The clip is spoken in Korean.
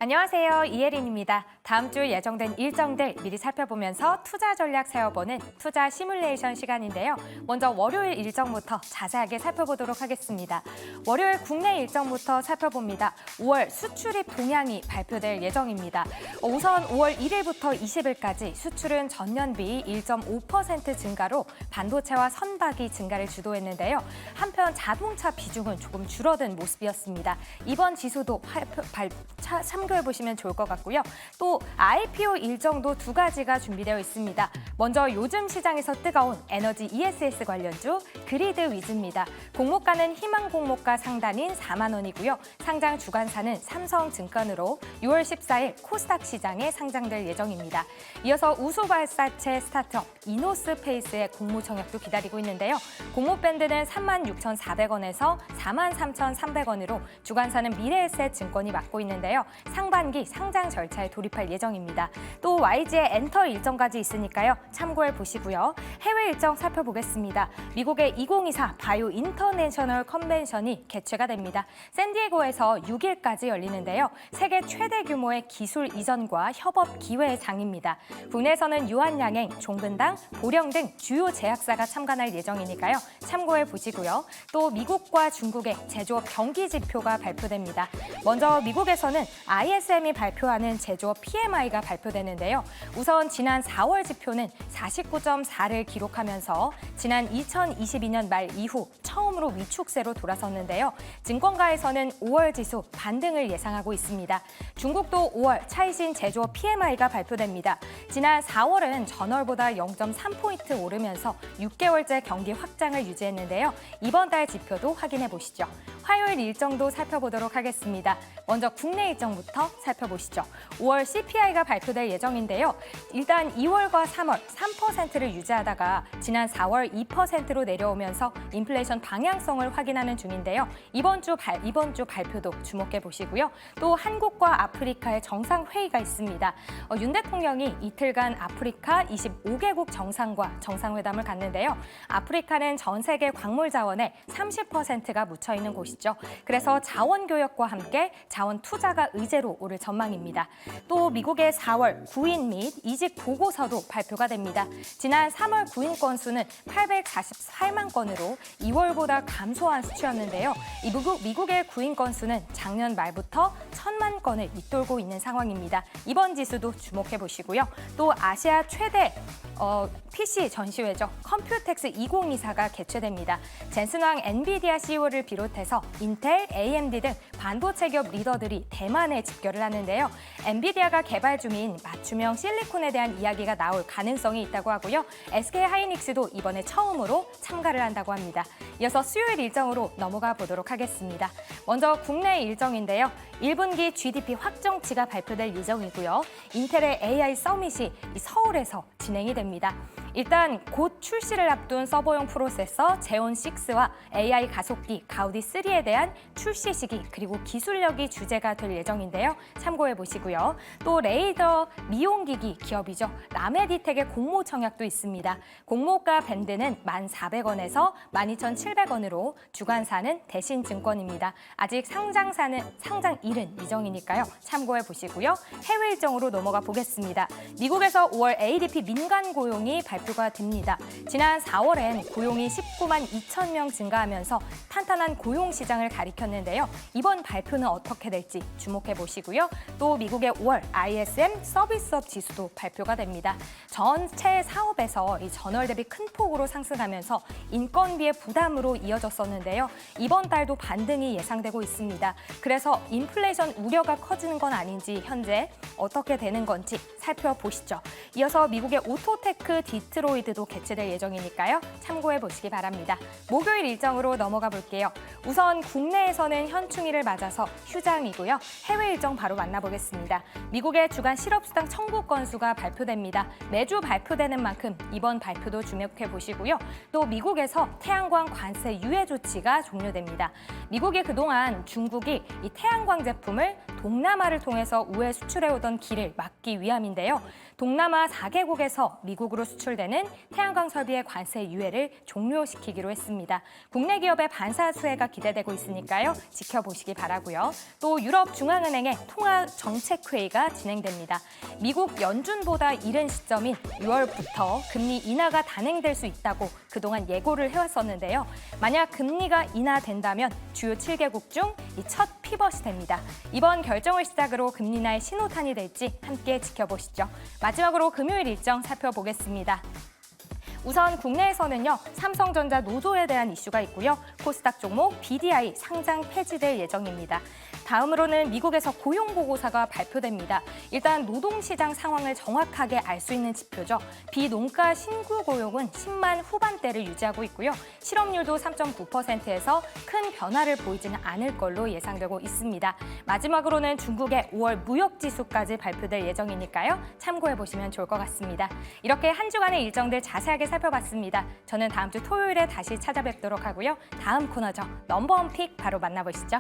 안녕하세요. 이혜린입니다. 다음 주 예정된 일정들 미리 살펴보면서 투자 전략 세워보는 투자 시뮬레이션 시간인데요. 먼저 월요일 일정부터 자세하게 살펴보도록 하겠습니다. 월요일 국내 일정부터 살펴봅니다. 5월 수출입 동향이 발표될 예정입니다. 우선 5월 1일부터 20일까지 수출은 전년 비 1.5% 증가로 반도체와 선박이 증가를 주도했는데요. 한편 자동차 비중은 조금 줄어든 모습이었습니다. 이번 지수도 참고해보시면 좋을 것 같고요. 또 IPO 일정도 두 가지가 준비되어 있습니다. 먼저 요즘 시장에서 뜨거운 에너지 ESS 관련주 그리드 위즈입니다. 공모가는 희망 공모가 상단인 4만 원이고요. 상장 주관사는 삼성증권으로 6월 14일 코스닥 시장에 상장될 예정입니다. 이어서 우수발사체 스타트업 이노스페이스의 공모 청약도 기다리고 있는데요. 공모 밴드는 36,400원에서 43,300원으로 주관사는 미래에셋 증권이 맡고 있는데요. 상반기 상장 절차에 돌입할 예정입니다. 또 YG의 엔터 일정까지 있으니까요. 참고해 보시고요. 해외 일정 살펴보겠습니다. 미국의 2024 바이오 인터내셔널 컨벤션이 개최가 됩니다. 샌디에고에서 6일까지 열리는데요. 세계 최대 규모의 기술 이전과 협업 기회의 장입니다. 국내에서는 유한양행, 종근당, 보령 등 주요 제약사가 참관할 예정이니까요. 참고해 보시고요. 또 미국과 중국의 제조업 경기 지표가 발표됩니다. 먼저 미국에서는 ISM이 발표하는 제조업 PMI가 발표되는데요. 우선 지난 4월 지표는 49.4를 기록하면서 지난 2022년 말 이후 처음으로 위축세로 돌아섰는데요. 증권가에서는 5월 지수 반등을 예상하고 있습니다. 중국도 5월 차이신 제조업 PMI가 발표됩니다. 지난 4월은 전월보다 0.3포인트 오르면서 6개월째 경기 확장을 유지했는데요. 이번 달 지표도 확인해 보시죠. 화요일 일정도 살펴보도록 하겠습니다. 먼저 국내 일정부터 살펴보시죠. 5월 CPI가 발표될 예정인데요. 일단 2월과 3월 3%를 유지하다가 지난 4월 2%로 내려오면서 인플레이션 방향성을 확인하는 중인데요. 이번 주 발표도 주목해 보시고요. 또 한국과 아프리카의 정상회의가 있습니다. 윤 대통령이 이틀간 아프리카 25개국 정상과 정상회담을 갖는데요. 아프리카는 전 세계 광물 자원의 30%가 묻혀 있는 곳이죠. 그래서 자원 교역과 함께 자원 투자가 의제로 오를 전망입니다. 또 미국의 4월 구인 및 이직 보고서도 발표가 됩니다. 지난 3월 구인 건수는 848만 건으로 2월보다 감소한 수치였는데요. 미국의 구인 건수는 작년 말부터 1,000만 건을 밑돌고 있는 상황입니다. 이번 지수도 주목해 보시고요. 또 아시아 최대 PC 전시회죠. 컴퓨텍스 2024가 개최됩니다. 젠슨왕 엔비디아 CEO를 비롯해서 인텔, AMD 등 반도체 기업 리더들이 대만에 집결을 하는데요. 엔비디아가 개발 중인 맞춤형 실리콘에 대한 이야기가 나올 가능성이 있다고 하고요. SK하이닉스도 이번에 처음으로 참가를 한다고 합니다. 이어서 수요일 일정으로 넘어가 보도록 하겠습니다. 먼저 국내 일정인데요. 1분기 GDP 확정치가 발표될 예정이고요. 인텔의 AI 서밋이 서울에서 진행이 됩니다. 일단 곧 출시를 앞둔 서버용 프로세서 제온6와 AI 가속기 가우디3에 대한 출시 시기 그리고 기술력이 주제가 될 예정인데요. 참고해 보시고요. 또 레이더 미용기기 기업이죠. 라메디텍의 공모 청약도 있습니다. 공모가 밴드는 1,400원에서 12,700원으로 주관사는 대신증권입니다. 아직 상장일은 미정이니까요. 참고해 보시고요. 해외 일정으로 넘어가 보겠습니다. 미국에서 5월 ADP 민간 고용이 발표가 됩니다. 지난 4월엔 고용이 19만 2천 명 증가하면서 탄탄한 고용 시장을 가리켰는데요. 이번 발표는 어떻게 될지 주목해 보시고요. 또 미국의 5월 ISM 서비스업 지수도 발표가 됩니다. 전체 사업에서 이 전월 대비 큰 폭으로 상승하면서 인건비의 부담으로 이어졌었는데요. 이번 달도 반등이 예상되고 있습니다. 그래서 인플레이션 우려가 커지는 건 아닌지 현재 어떻게 되는 건지 살펴보시죠. 이어서 미국의 오토테크 디트로이드도 개최될 예정이니까요. 참고해 보시기 바랍니다. 목요일 일정으로 넘어가 볼게요. 우선 국내에서는 현충일을 맞아서 휴장이고요. 해외 일정 바로 만나보겠습니다. 미국의 주간 실업수당 청구 건수가 발표됩니다. 매주 발표되는 만큼 이번 발표도 주목해 보시고요. 또 미국에서 태양광 관세 유예 조치가 종료됩니다. 미국이 그동안 중국이 이 태양광 제품을 동남아를 통해서 우회 수출해오던 길을 막기 위함인데요. 동남아 4개국에서 미국으로 수출되는 태양광 설비의 관세 유예를 종료시키기로 했습니다. 국내 기업의 반사 수혜가 기대되고 있으니까요. 지켜보시기 바라고요. 또 유럽 중앙은행의 통화 정책회의가 진행됩니다. 미국 연준보다 이른 시점인 6월부터 금리 인하가 단행될 수 있다고 그동안 예고를 해왔었는데요. 만약 금리가 인하된다면 주요 7개국 중 이 첫 피벗이 됩니다. 이번 결정을 시작으로 금리 인하의 신호탄이 될지 함께 지켜보시죠. 마지막으로 금요일 일정 살펴보겠습니다. 우선 국내에서는요, 삼성전자 노조에 대한 이슈가 있고요. 코스닥 종목 BDI 상장 폐지될 예정입니다. 다음으로는 미국에서 고용보고서가 발표됩니다. 일단 노동시장 상황을 정확하게 알 수 있는 지표죠. 비농가 신규 고용은 10만 후반대를 유지하고 있고요. 실업률도 3.9%에서 큰 변화를 보이지는 않을 걸로 예상되고 있습니다. 마지막으로는 중국의 5월 무역지수까지 발표될 예정이니까요. 참고해보시면 좋을 것 같습니다. 이렇게 한 주간의 일정들 자세하게 살펴봤습니다. 저는 다음 주 토요일에 다시 찾아뵙도록 하고요. 다음 코너죠. 넘버원 픽 바로 만나보시죠.